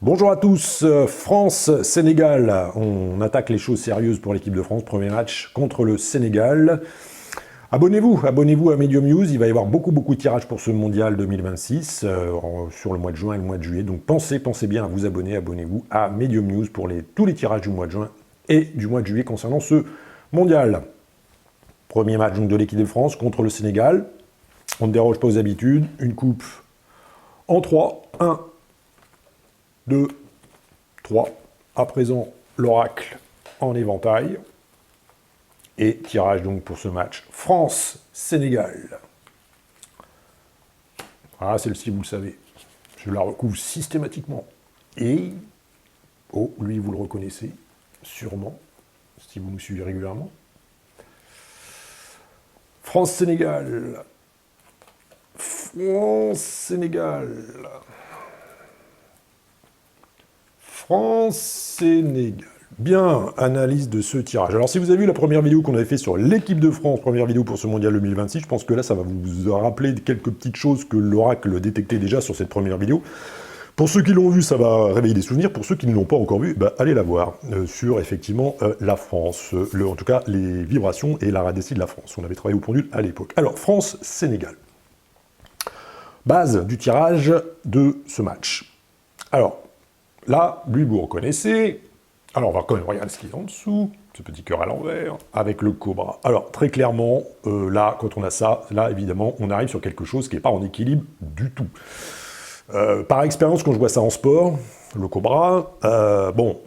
Bonjour à tous, France-Sénégal. On attaque les choses sérieuses pour l'équipe de France. Premier match contre le Sénégal. Abonnez-vous à Medium News. Il va y avoir beaucoup de tirages pour ce mondial 2026 sur le mois de juin et le mois de juillet. Donc pensez bien à vous abonner. Abonnez-vous à Medium News pour tous les tirages du mois de juin et du mois de juillet concernant ce mondial. Premier match donc, de l'équipe de France contre le Sénégal. On ne déroge pas aux habitudes. Une coupe en 3. 1, 2, 3. À présent, l'oracle en éventail. Et tirage donc pour ce match France-Sénégal. Ah, celle-ci, vous le savez. Je la recouvre systématiquement. Et, oh, lui, vous le reconnaissez, sûrement, si vous me suivez régulièrement. France-Sénégal. France-Sénégal. France-Sénégal. Bien, analyse de ce tirage. Alors, si vous avez vu la première vidéo qu'on avait fait sur l'équipe de France, première vidéo pour ce mondial 2026, je pense que là, ça va vous rappeler quelques petites choses que l'oracle détectait déjà sur cette première vidéo. Pour ceux qui l'ont vu, ça va réveiller des souvenirs. Pour ceux qui ne l'ont pas encore vu, allez la voir sur, effectivement, la France. En tout cas, les vibrations et la radécie de la France. On avait travaillé au pendule à l'époque. Alors, France-Sénégal. Base du tirage de ce match. Alors, là, lui, vous reconnaissez. Alors, on va quand même regarder ce qu'il y a en dessous, ce petit cœur à l'envers, avec le cobra. Alors, très clairement, là, quand on a ça, là, évidemment, on arrive sur quelque chose qui n'est pas en équilibre du tout. Par expérience, quand je vois ça en sport, le cobra, bon,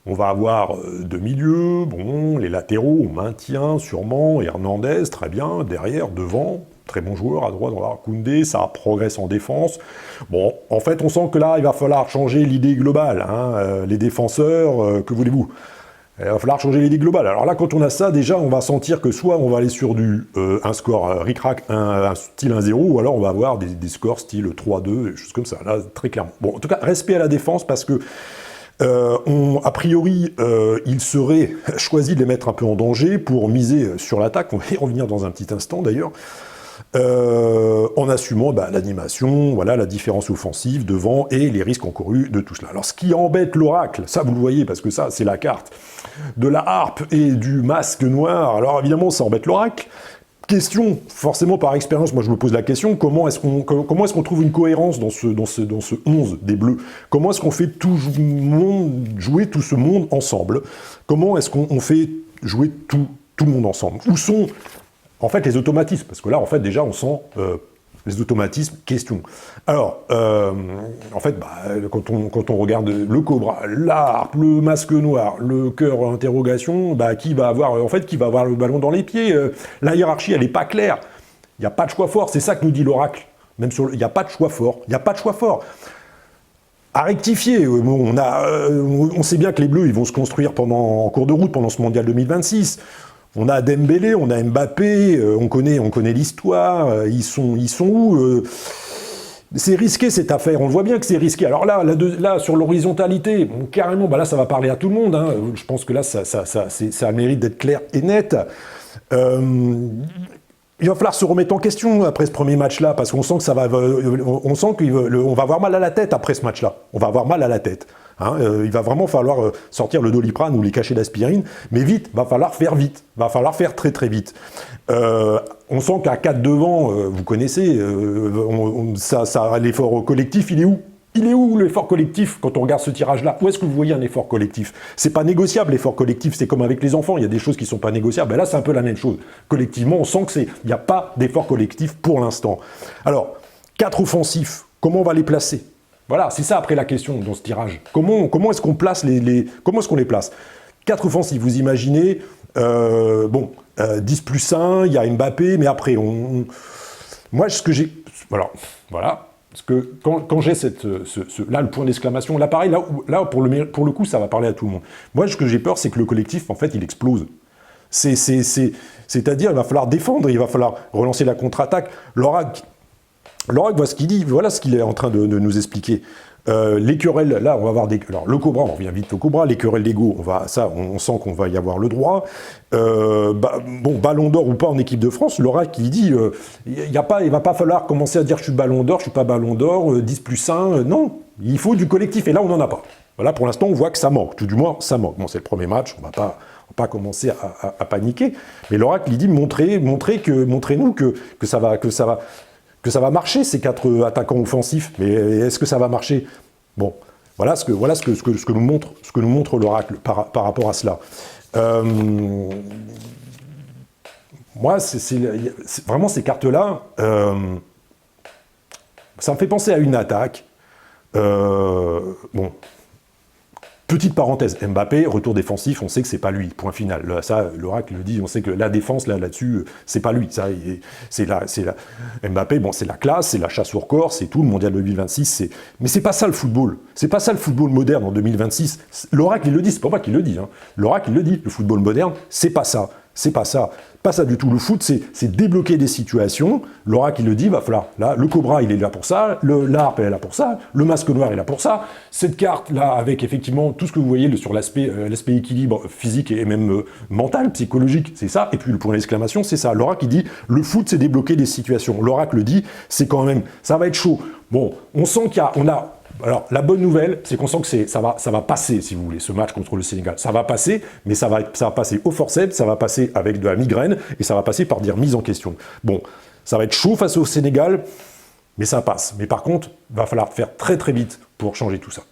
on va avoir deux milieux, bon, les latéraux, on maintient sûrement, et Hernandez, très bien, derrière, devant, très bon joueur, à droite, on va avoir Koundé, ça progresse en défense. Bon, en fait, on sent que là, il va falloir changer l'idée globale, hein, les défenseurs, que voulez-vous? Il va falloir changer l'idée globale. Alors là, quand on a ça, déjà, on va sentir que soit on va aller sur un score ric-rac, un style 1-0, ou alors on va avoir des scores style 3-2, des choses comme ça, là, très clairement. Bon, en tout cas, respect à la défense, parce que a priori, il serait choisi de les mettre un peu en danger pour miser sur l'attaque, on va y revenir dans un petit instant d'ailleurs, en assumant l'animation, voilà, la différence offensive devant et les risques encourus de tout cela. Alors ce qui embête l'oracle, ça vous le voyez parce que ça c'est la carte de la harpe et du masque noir, alors évidemment ça embête l'oracle. Question, forcément par expérience, moi je me pose la question, comment est-ce qu'on trouve une cohérence dans ce 11 des Bleus? Comment est-ce qu'on fait jouer tout ce monde ensemble? Comment est-ce qu'on fait jouer tout le monde ensemble? Où sont en fait les automatismes? Parce que là, en fait, déjà, on sent les automatismes, question. Alors, en fait, quand on regarde le cobra, l'arpe, le masque noir, le cœur interrogation, qui va avoir le ballon dans les pieds? La hiérarchie, elle n'est pas claire. Il n'y a pas de choix fort, c'est ça que nous dit l'oracle. Même sur il n'y a pas de choix fort. Il n'y a pas de choix fort. À rectifier, on sait bien que les Bleus, ils vont se construire en cours de route pendant ce mondial 2026. On a Dembélé, on a Mbappé, on connaît l'histoire, ils sont où? C'est risqué cette affaire, on voit bien que c'est risqué. Alors là sur l'horizontalité, carrément, là ça va parler à tout le monde, hein. Je pense que là ça a le mérite d'être clair et net. Il va falloir se remettre en question après ce premier match-là, parce qu'on sent que on va avoir mal à la tête après ce match-là. On va avoir mal à la tête. Hein, il va vraiment falloir sortir le Doliprane ou les cachets d'aspirine, mais vite, va falloir faire très vite. On sent qu'à 4 devant, vous connaissez, l'effort collectif, il est où? Il est où l'effort collectif quand on regarde ce tirage-là? Où est-ce que vous voyez un effort collectif? C'est pas négociable l'effort collectif, c'est comme avec les enfants, il y a des choses qui sont pas négociables. Là, c'est un peu la même chose. Collectivement, on sent qu'il n'y a pas d'effort collectif pour l'instant. Alors, 4 offensifs, comment on va les placer? Voilà, c'est ça après la question dans ce tirage. Comment est-ce qu'on place comment est-ce qu'on les place? 4 offensifs, vous imaginez, 10 plus 1, il y a Mbappé, mais après, moi, ce que j'ai... Voilà. Parce que quand j'ai là, le point d'exclamation, là, pareil, là pour le coup, ça va parler à tout le monde. Moi, ce que j'ai peur, c'est que le collectif, en fait, il explose. C'est-à-dire, il va falloir défendre, il va falloir relancer la contre-attaque. L'oracle, voit ce qu'il dit, voilà ce qu'il est en train de nous expliquer. Les querelles, là, on va avoir alors, le cobra, on revient vite au cobra, les querelles d'ego, on sent qu'on va y avoir le droit. Ballon d'or ou pas en équipe de France, Laura qui dit, il va pas falloir commencer à dire je suis ballon d'or, je suis pas ballon d'or, 10 plus 1, non. Il faut du collectif, et là, on n'en a pas. Voilà, pour l'instant, on voit que ça manque, tout du moins, ça manque. Bon, c'est le premier match, on va pas commencer à paniquer, mais l'oracle, il dit, montrez-nous que ça va marcher, ces 4 attaquants offensifs, mais est-ce que ça va marcher? Bon, voilà ce que nous montre l'oracle par rapport à cela. Moi, vraiment ces cartes-là, ça me fait penser à une attaque. Bon, petite parenthèse, Mbappé, retour défensif, on sait que c'est pas lui, point final. Là, ça, l'oracle le dit, on sait que la défense, là-dessus, c'est pas lui. Mbappé, bon, c'est la classe, c'est la chasse au record, c'est tout, le mondial 2026, mais c'est pas ça le football. C'est pas ça le football moderne en 2026. L'oracle, il le dit, c'est pas moi qui le dis. Hein. L'oracle, il le dit, le football moderne, c'est pas ça. C'est pas ça. Pas ça du tout. Le foot, c'est débloquer des situations. L'oracle, il le dit, va falloir. Là, le cobra, il est là pour ça. L'harpe, elle est là pour ça. Le masque noir est là pour ça. Cette carte-là, avec effectivement tout ce que vous voyez sur l'aspect équilibre physique et même mental, psychologique, c'est ça. Et puis le point d'exclamation, c'est ça. L'oracle, il dit, le foot, c'est débloquer des situations. L'oracle le dit, c'est quand même, ça va être chaud. Bon, on sent alors, la bonne nouvelle, c'est qu'on sent que ça va passer, si vous voulez, ce match contre le Sénégal. Ça va passer, mais ça va passer au forceps, ça va passer avec de la migraine, et ça va passer par des remises en question. Bon, ça va être chaud face au Sénégal, mais ça passe. Mais par contre, il va falloir faire très très vite pour changer tout ça.